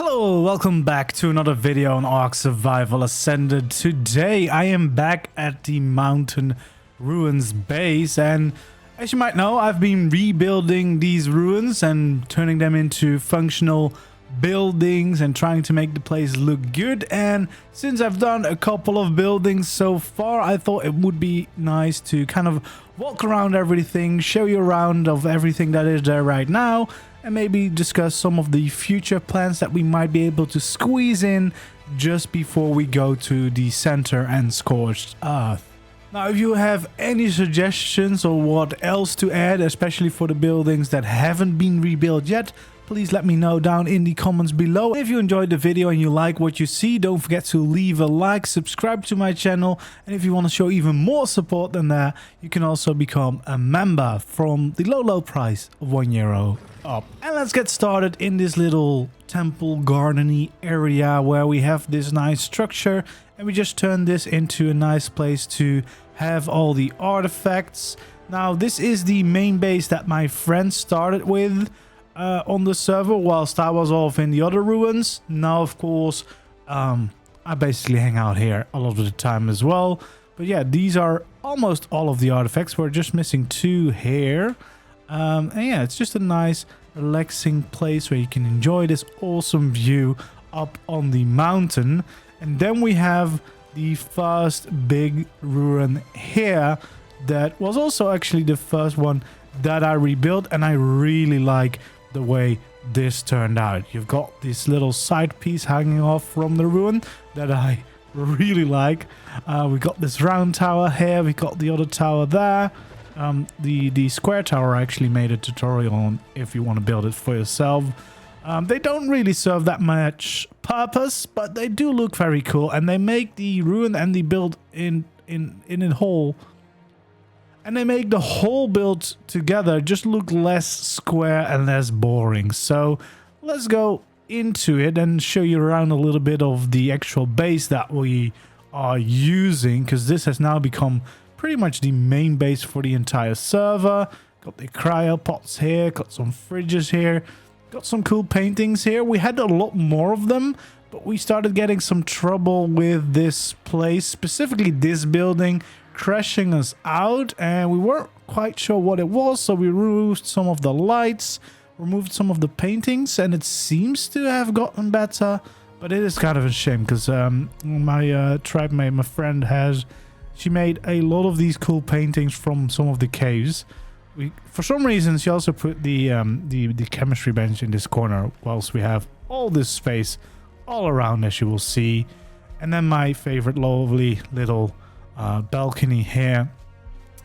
Hello, welcome back to another video on ARK Survival Ascended. Today I am back at the Mountain Ruins base, and as you might know, I've been rebuilding these ruins and turning them into functional buildings and trying to make the place look good. And since I've done a couple of buildings so far, I thought it would be nice to kind of walk around everything, show you around of everything that is there right now, and maybe discuss some of the future plans that we might be able to squeeze in just before we go to the center and scorched earth. Now, if you have any suggestions or what else to add, especially for the buildings that haven't been rebuilt yet, please let me know down in the comments below. If you enjoyed the video and you like what you see, don't forget to leave a like, subscribe to my channel, and if you want to show even more support than that, you can also become a member from the low price of €1 up. And let's get started in this little temple gardeny area where we have this nice structure, and we just turn this into a nice place to have all the artifacts. Now, this is the main base that my friend started with on the server whilst I was off in the other ruins. Now, of course, I basically hang out here a lot of the time as well. But yeah, these are almost all of the artifacts. We're just missing 2 here. And yeah, it's just a nice relaxing place where you can enjoy this awesome view up on the mountain. And then we have the first big ruin here that was also actually the first one that I rebuilt, and I really like the way this turned out. You've got this little side piece hanging off from the ruin that I really like. We got this round tower here, we got the other tower there. The square tower I actually made a tutorial on if you want to build it for yourself. They don't really serve that much purpose, but they do look very cool, and they make the ruin and the build in a whole. And they make the whole build together just look less square and less boring. So let's go into it and show you around a little bit of the actual base that we are using, because this has now become pretty much the main base for the entire server. Got the cryopods here, got some fridges here, got some cool paintings here. We had a lot more of them, but we started getting some trouble with this place, specifically this building, crashing us out, and we weren't quite sure what it was, so we removed some of the lights, removed some of the paintings, and it seems to have gotten better. But it is kind of a shame, because my tribe mate, my friend, she made a lot of these cool paintings from some of the caves. For some reason, she also put the chemistry bench in this corner, whilst we have all this space all around, as you will see. And then my favorite lovely little balcony here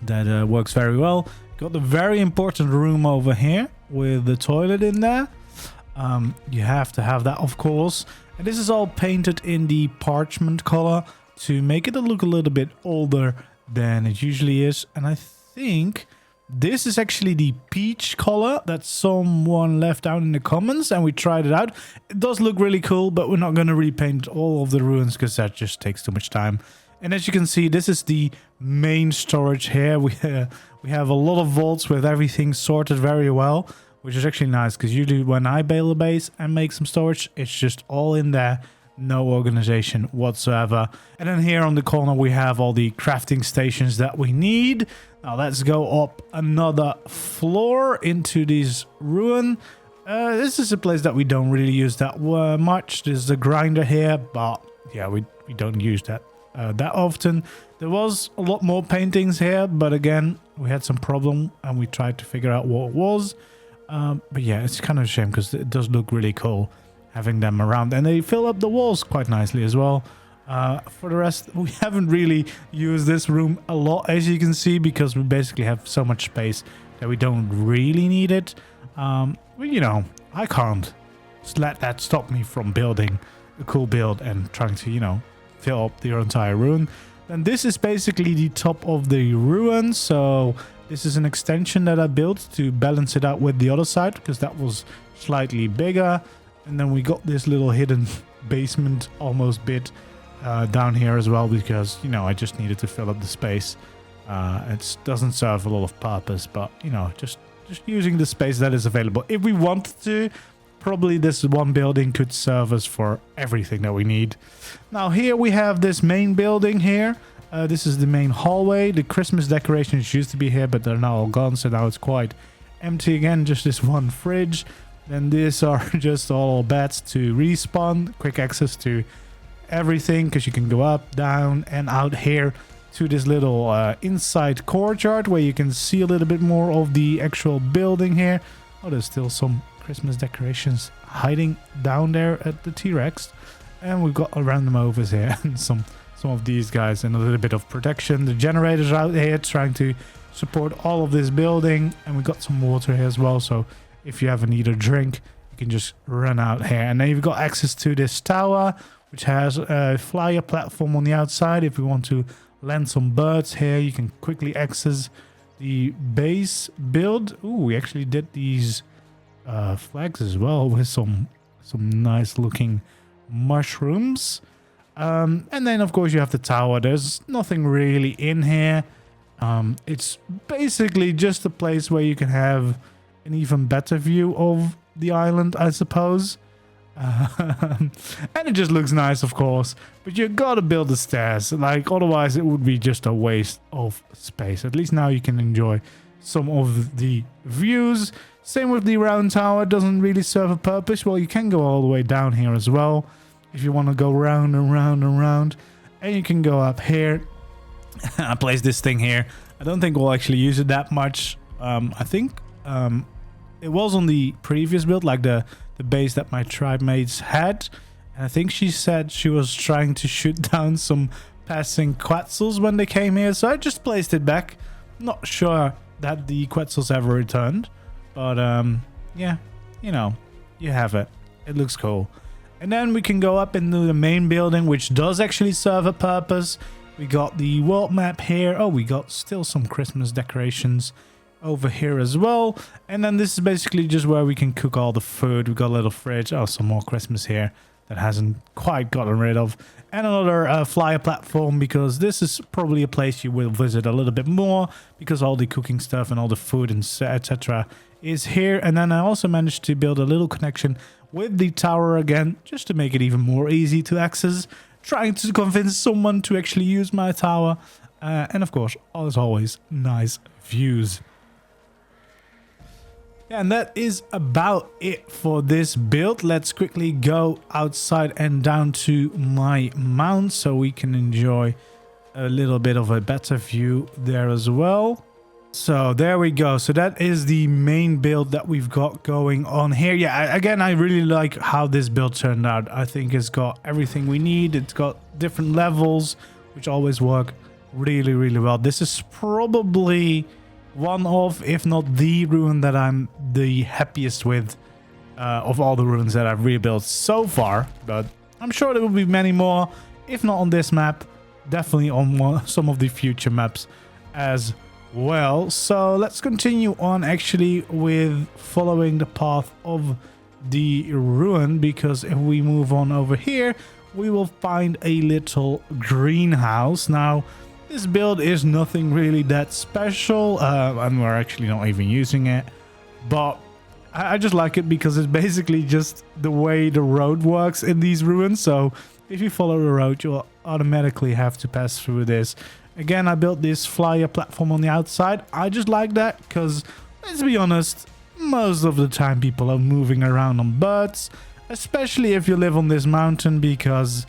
that works very well. Got the very important room over here with the toilet in there. You have to have that, of course. And this is all painted in the parchment color to make it look a little bit older than it usually is. And I think this is actually the peach color that someone left out in the comments, and we tried it out. It does look really cool, but we're not going to repaint all of the ruins because that just takes too much time. And as you can see, this is the main storage here. We have a lot of vaults with everything sorted very well, which is actually nice, because usually when I build a base and make some storage, it's just all in there. No organization whatsoever. And then here on the corner, we have all the crafting stations that we need. Now let's go up another floor into this ruin. This is a place that we don't really use that much. There's a grinder here, but yeah, we don't use that that often. There was a lot more paintings here, but again, we had some problem and we tried to figure out what it was. But yeah, it's kind of a shame because it does look really cool having them around, and they fill up the walls quite nicely as well. For the rest, we haven't really used this room a lot, as you can see, because we basically have so much space that we don't really need it. But you know, I can't just let that stop me from building a cool build and trying to, you know, fill up the entire ruin. And this is basically the top of the ruin, so this is an extension that I built to balance it out with the other side, because that was slightly bigger. And then we got this little hidden basement almost bit down here as well, because, you know, I just needed to fill up the space. It doesn't serve a lot of purpose, but, you know, just using the space that is available. If we wanted to, probably this one building could serve us for everything that we need. Now here we have this main building here. This is the main hallway. The Christmas decorations used to be here, but they're now all gone, so now it's quite empty again. Just this one fridge. Then these are just all beds to respawn. Quick access to everything, because you can go up, down, and out here to this little inside courtyard where you can see a little bit more of the actual building here. Oh, there's still some Christmas decorations hiding down there at the T-Rex. And we've got a random overs here and some of these guys and a little bit of protection. The generators out here trying to support all of this building. And we got some water here as well. So if you ever need a drink, you can just run out here. And then you've got access to this tower, which has a flyer platform on the outside. If we want to land some birds here, you can quickly access the base build. Ooh, we actually did these flags as well with some nice looking mushrooms. And then of course you have the tower. There's nothing really in here. It's basically just a place where you can have an even better view of the island, I suppose. And it just looks nice, of course, but you gotta build the stairs, like otherwise it would be just a waste of space. At least now you can enjoy some of the views. Same with the round tower, doesn't really serve a purpose. Well, you can go all the way down here as well if you want to go round and round and round, and you can go up here. I placed this thing here. I don't think we'll actually use it that much. I think it was on the previous build, like the base that my tribe mates had, and I think she said she was trying to shoot down some passing Quetzals when they came here, so I just placed it back. Not sure that the Quetzals ever returned, but yeah, you know, you have it. It looks cool. And then we can go up into the main building, which does actually serve a purpose. We got the world map here. Oh, we got still some Christmas decorations over here as well. And then this is basically just where we can cook all the food. We got a little fridge. Oh, some more Christmas here that hasn't quite gotten rid of. And another flyer platform, because this is probably a place you will visit a little bit more, because all the cooking stuff and all the food and etc. is here. And then I also managed to build a little connection with the tower again, just to make it even more easy to access. Trying to convince someone to actually use my tower. And of course, as always, nice views. Yeah, and that is about it for this build. Let's quickly go outside and down to my mount so we can enjoy a little bit of a better view there as well. So there we go. So that is the main build that we've got going on here. Yeah, again, I really like how this build turned out. I think it's got everything we need. It's got different levels, which always work really, really well. This is probably one of, if not the ruin that I'm the happiest with of all the ruins that I've rebuilt so far. But I'm sure there will be many more, if not on this map, definitely on some of the future maps as well. So let's continue on actually with following the path of the ruin, because if we move on over here, we will find a little greenhouse. Now, this build is nothing really that special, and we're actually not even using it, but I just like it because it's basically just the way the road works in these ruins. So if you follow the road, you'll automatically have to pass through this. Again, I built this flyer platform on the outside. I just like that because, let's be honest, most of the time people are moving around on birds, especially if you live on this mountain, because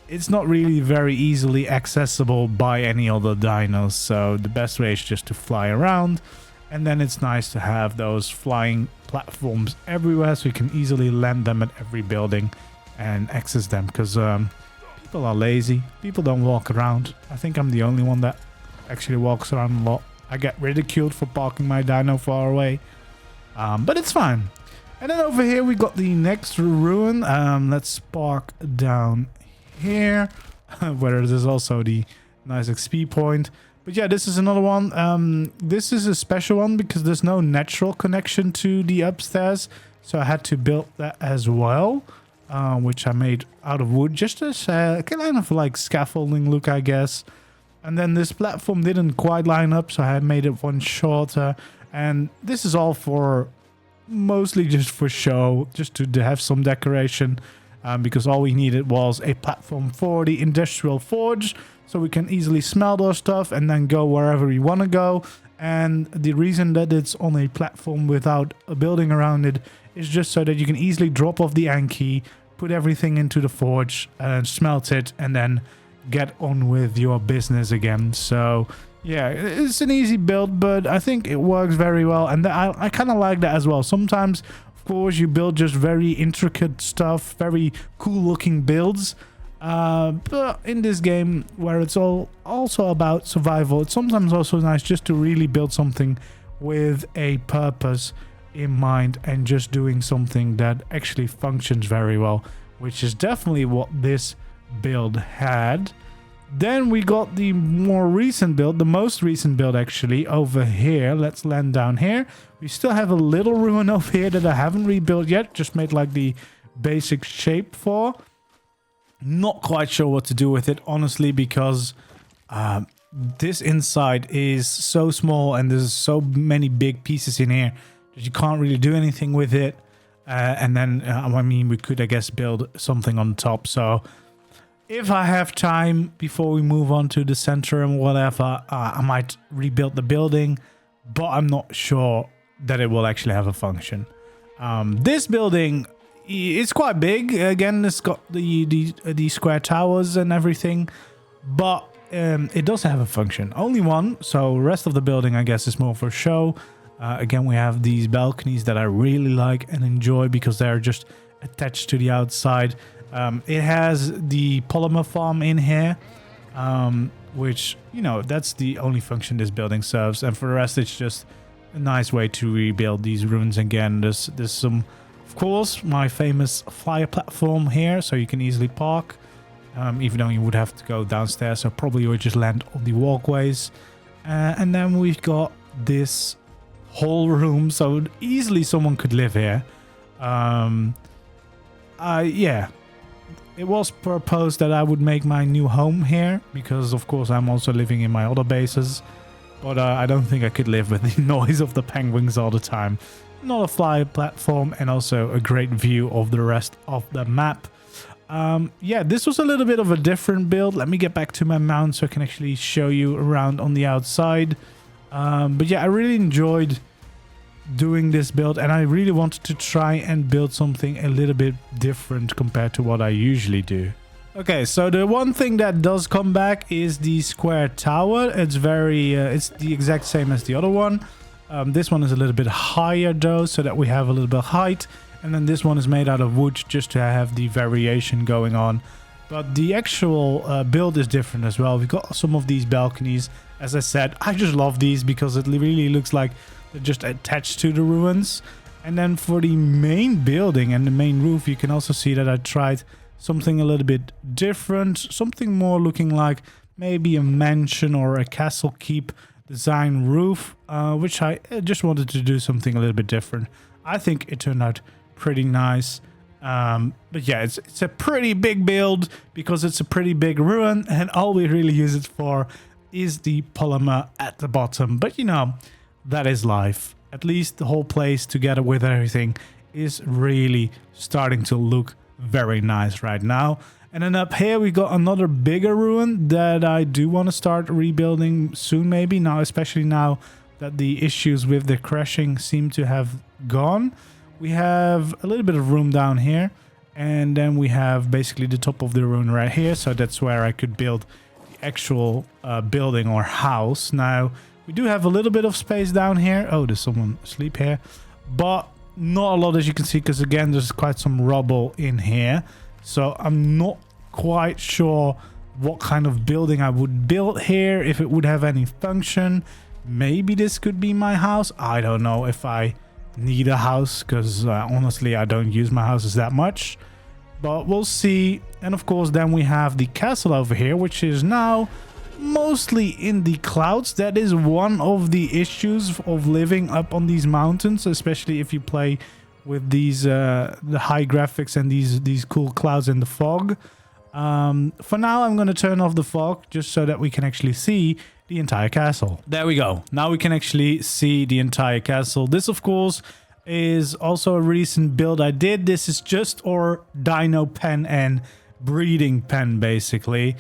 it's not really very easily accessible by any other dinos. So the best way is just to fly around, and then it's nice to have those flying platforms everywhere so you can easily land them at every building and access them, because people are lazy. People don't walk around. I think I'm the only one that actually walks around a lot. I get ridiculed for parking my dino far away, but it's fine. And then over here we got the next ruin. Let's park down here where there's also the nice XP point. But yeah, this is another one. This is a special one because there's no natural connection to the upstairs, so I had to build that as well, which I made out of wood, just as kind of like scaffolding look, I guess. And then this platform didn't quite line up, so I made it one shorter. And this is all for mostly just for show, just to have some decoration, because all we needed was a platform for the industrial forge, so we can easily smelt our stuff and then go wherever we want to go. And the reason that it's on a platform without a building around it is just so that you can easily drop off the Anki, put everything into the forge and smelt it, and then get on with your business again. So yeah, it's an easy build, but I think it works very well, and I kind of like that as well. Sometimes, of course, you build just very intricate stuff, very cool looking builds, but in this game where it's all also about survival, it's sometimes also nice just to really build something with a purpose in mind and just doing something that actually functions very well, which is definitely what this build had. Then we got the more recent build, the most recent build actually, over here. Let's land down here. We still have a little ruin over here that I haven't rebuilt yet, just made like the basic shape for. Not quite sure what to do with it, honestly, because this inside is so small and there's so many big pieces in here that you can't really do anything with it. And then, I mean, we could, I guess, build something on top. So if I have time before we move on to the center and whatever, I might rebuild the building, but I'm not sure that it will actually have a function. This building is quite big. Again, it's got the square towers and everything, but it does have a function. Only one, so the rest of the building, I guess, is more for show. Again, we have these balconies that I really like and enjoy because they're just attached to the outside. It has the polymer farm in here, which, you know, that's the only function this building serves. And for the rest, it's just a nice way to rebuild these ruins again. There's some, of course, my famous flyer platform here, so you can easily park, even though you would have to go downstairs. So probably you would just land on the walkways. And then we've got this whole room, so easily someone could live here. Yeah. It was proposed that I would make my new home here, because of course I'm also living in my other bases, but I don't think I could live with the noise of the penguins all the time. Not a flyer platform, and also a great view of the rest of the map. Yeah, this was a little bit of a different build. Let me get back to my mount so I can actually show you around on the outside. But yeah, I really enjoyed doing this build, and I really wanted to try and build something a little bit different compared to what I usually do. Okay, so the one thing that does come back is the square tower. It's very it's the exact same as the other one. This one is a little bit higher though, so that we have a little bit of height, and then this one is made out of wood just to have the variation going on. But the actual build is different as well. We've got some of these balconies. As I said, I just love these because it really looks like they're just attached to the ruins. And then for the main building and the main roof, you can also see that I tried something a little bit different. Something more looking like maybe a mansion or a castle keep design roof, which I just wanted to do something a little bit different. I think it turned out pretty nice. But yeah, it's a pretty big build because it's a pretty big ruin, and all we really use it for is the polymer at the bottom. But you know, that is life. At least the whole place together with everything is really starting to look very nice right now. And then up here we got another bigger ruin that I do want to start rebuilding soon, maybe now, especially now that the issues with the crashing seem to have gone. We have a little bit of room down here, and then we have basically the top of the ruin right here, so that's where I could build the actual building or house. Now we do have a little bit of space down here. Oh, there's someone asleep here, but not a lot, as you can see, because again there's quite some rubble in here. So I'm not quite sure what kind of building I would build here, if it would have any function. Maybe this could be my house. I don't know if I need a house, because honestly I don't use my houses that much, but we'll see. And of course then we have the castle over here, which is now mostly in the clouds. That is one of the issues of living up on these mountains, especially if you play with these the high graphics and these cool clouds in the fog. For now I'm going to turn off the fog just so that we can actually see the entire castle. There we go. Now we can actually see the entire castle. This of course is also a recent build I did. This is just our dino pen and breeding pen, basically.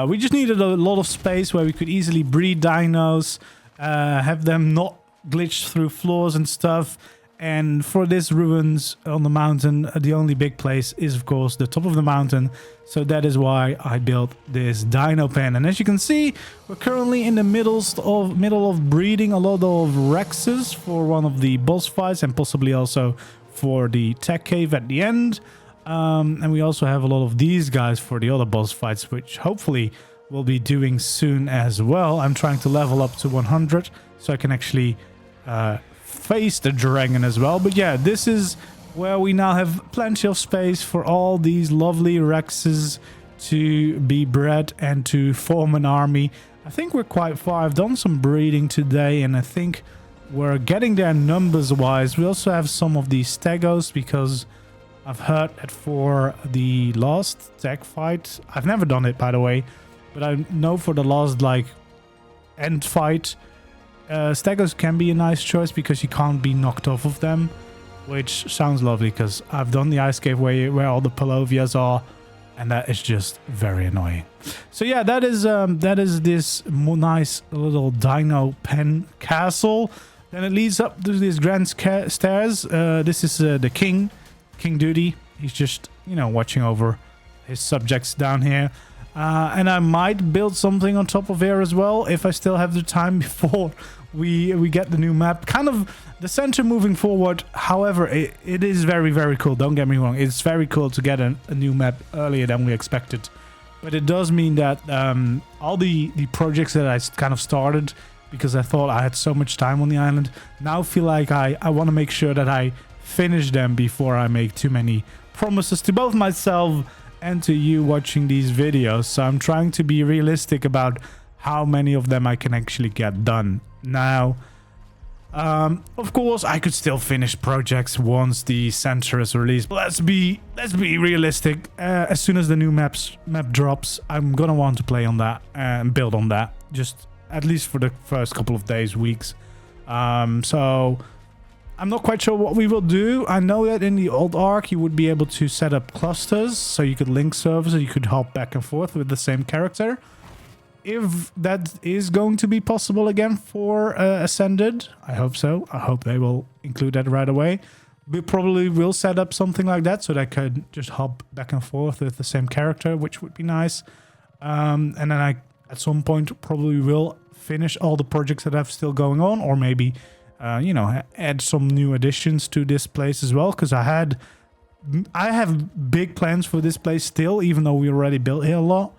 We just needed a lot of space where we could easily breed dinos, have them not glitch through floors and stuff. And for this ruins on the mountain, the only big place is, of course, the top of the mountain. So that is why I built this dino pen. And as you can see, we're currently in the middle of breeding a lot of Rexes for one of the boss fights and possibly also for the tech cave at the end. And we also have a lot of these guys for the other boss fights, which hopefully we'll be doing soon as well. I'm trying to level up to 100 so I can actually face the dragon as well. But yeah, this is where we now have plenty of space for all these lovely Rexes to be bred and to form an army. I think we're quite far. I've done some breeding today and I think we're getting there numbers wise. We also have some of these stegos because I've heard that for the last tech fight, I've never done it by the way, but I know for the last like end fight, stegos can be a nice choice because you can't be knocked off of them, which sounds lovely because I've done the ice cave where all the Palovias are, and that is just very annoying. So yeah, that is this nice little dino pen castle. Then it leads up to these grand stairs. This is the King Duty. He's just, you know, watching over his subjects down here. And I might build something on top of here as well if I still have the time before we get the new map. Kind of the center moving forward. However, it is very, very cool. Don't get me wrong. It's very cool to get a new map earlier than we expected. But it does mean that all the projects that I kind of started because I thought I had so much time on the island now feel like I want to make sure that I finish them before I make too many promises to both myself and to you watching these videos. So I'm trying to be realistic about how many of them I can actually get done. Now, of course, I could still finish projects once the center is released. Let's be realistic. As soon as the new map drops, I'm gonna want to play on that and build on that, just at least for the first couple of days, weeks. So I'm not quite sure what we will do. I know that in the old ARK, you would be able to set up clusters, so you could link servers, and you could hop back and forth with the same character. If that is going to be possible again for Ascended, I hope so. I hope they will include that right away. We probably will set up something like that so that I could just hop back and forth with the same character, which would be nice. And then I, at some point, probably will finish all the projects that I have still going on, or maybe you know, add some new additions to this place as well, because I have big plans for this place still, even though we already built here a lot.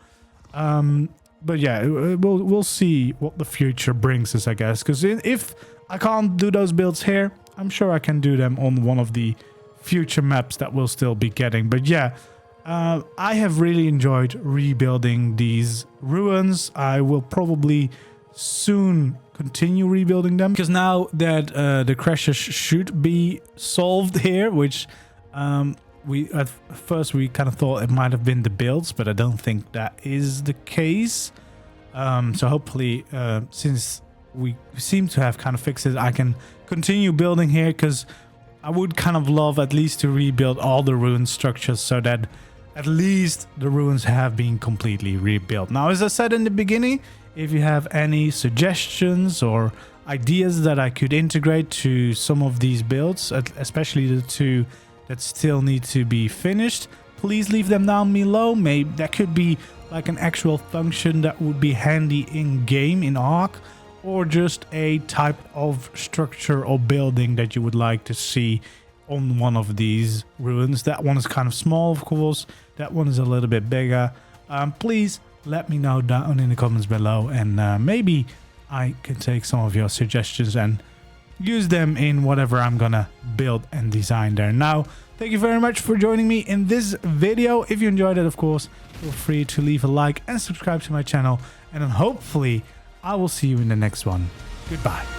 But yeah, we'll see what the future brings us, I guess, because if I can't do those builds here, I'm sure I can do them on one of the future maps that we'll still be getting. But yeah, I have really enjoyed rebuilding these ruins. I will probably soon continue rebuilding them, because now that the crashes should be solved here, which at first we kind of thought it might have been the builds, but I don't think that is the case. So hopefully, since we seem to have kind of fixed it, I can continue building here, because I would kind of love at least to rebuild all the ruin structures so that at least the ruins have been completely rebuilt. Now, as I said in the beginning, if you have any suggestions or ideas that I could integrate to some of these builds, especially the two that still need to be finished, please leave them down below. Maybe that could be like an actual function that would be handy in game in ARK, or just a type of structure or building that you would like to see on one of these ruins. That one is kind of small, of course. That one is a little bit bigger. Please let me know down in the comments below, and maybe I can take some of your suggestions and use them in whatever I'm gonna build and design there. Now, thank you very much for joining me in this video. If you enjoyed it, of course, feel free to leave a like and subscribe to my channel, and then hopefully I will see you in the next one. Goodbye.